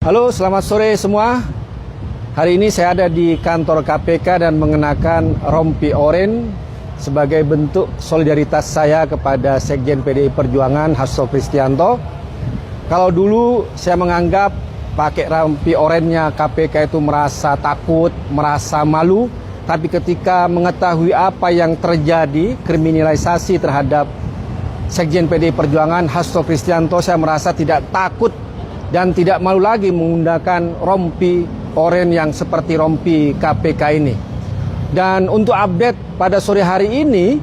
Halo, selamat sore semua. Hari ini saya ada di kantor KPK dan mengenakan rompi oranye sebagai bentuk solidaritas saya kepada Sekjen PDI Perjuangan Hasto Kristianto. Kalau dulu saya menganggap pakai rompi oranye KPK itu merasa takut, merasa malu, tapi ketika mengetahui apa yang terjadi, kriminalisasi terhadap Sekjen PDI Perjuangan Hasto Kristianto, saya merasa tidak takut dan tidak malu lagi menggunakan rompi oranye yang seperti rompi KPK ini. Dan untuk update pada sore hari ini,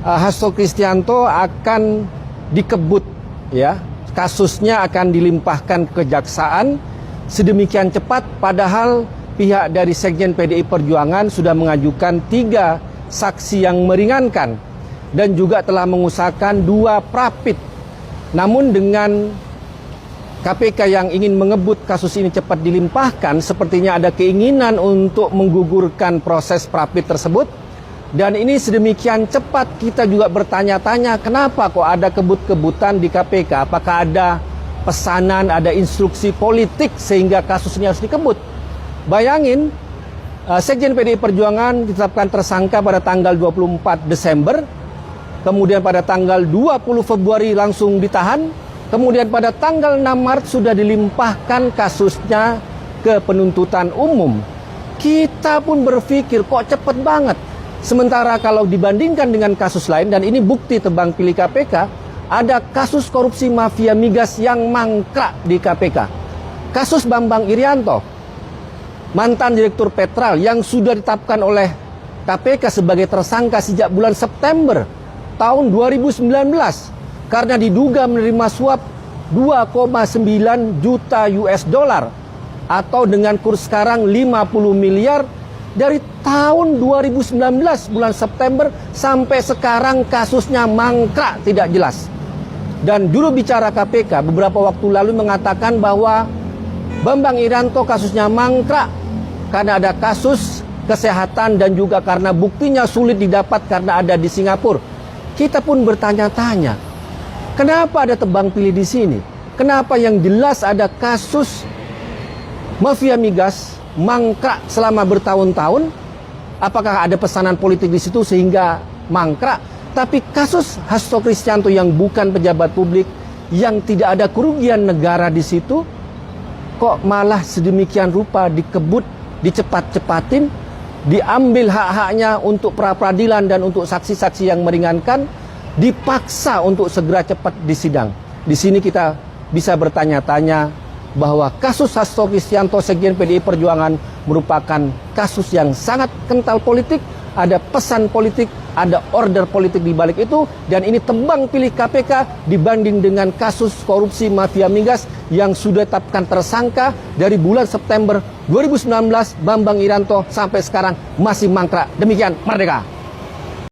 Hasto Kristianto akan dikebut, ya, kasusnya akan dilimpahkan ke kejaksaan sedemikian cepat, padahal pihak dari Sekjen PDI Perjuangan sudah mengajukan 3 saksi yang meringankan dan juga telah mengusahakan 2 prapit. Namun dengan KPK yang ingin mengebut kasus ini cepat dilimpahkan, sepertinya ada keinginan untuk menggugurkan proses prapit tersebut. Dan ini sedemikian cepat, kita juga bertanya-tanya kenapa kok ada kebut-kebutan di KPK. Apakah ada pesanan, ada instruksi politik sehingga kasusnya harus dikebut? Bayangin, Sekjen PDI Perjuangan ditetapkan tersangka pada tanggal 24 Desember, kemudian pada tanggal 20 Februari langsung ditahan, kemudian pada tanggal 6 Maret sudah dilimpahkan kasusnya ke penuntutan umum. Kita pun berpikir kok cepet banget. Sementara kalau dibandingkan dengan kasus lain, dan ini bukti tebang pilih KPK, ada kasus korupsi mafia migas yang mangkrak di KPK. Kasus Bambang Irianto, mantan Direktur Petral yang sudah ditetapkan oleh KPK sebagai tersangka sejak bulan September tahun 2019 karena diduga menerima suap 2,9 juta US dollar atau dengan kurs sekarang 50 miliar dari tahun 2019 bulan September sampai sekarang kasusnya mangkrak tidak jelas. Dan juru bicara KPK beberapa waktu lalu mengatakan bahwa Bambang Irianto kasusnya mangkrak karena ada kasus kesehatan dan juga karena buktinya sulit didapat karena ada di Singapura. Kita pun bertanya-tanya, kenapa ada tebang pilih di sini? Kenapa yang jelas ada kasus mafia migas mangkrak selama bertahun-tahun? Apakah ada pesanan politik di situ sehingga mangkrak? Tapi kasus Hasto Kristianto yang bukan pejabat publik, yang tidak ada kerugian negara di situ, kok malah sedemikian rupa dikebut, dicepat-cepatin, diambil hak-haknya untuk pra-peradilan dan untuk saksi-saksi yang meringankan, dipaksa untuk segera cepat disidang. Di sini kita bisa bertanya-tanya bahwa kasus Hasto Kristianto Sekjen PDI Perjuangan merupakan kasus yang sangat kental politik, ada pesan politik, ada order politik di balik itu, dan ini tebang pilih KPK dibanding dengan kasus korupsi mafia migas yang sudah ditetapkan tersangka dari bulan September 2019 Bambang Irianto sampai sekarang masih mangkrak. Demikian, merdeka!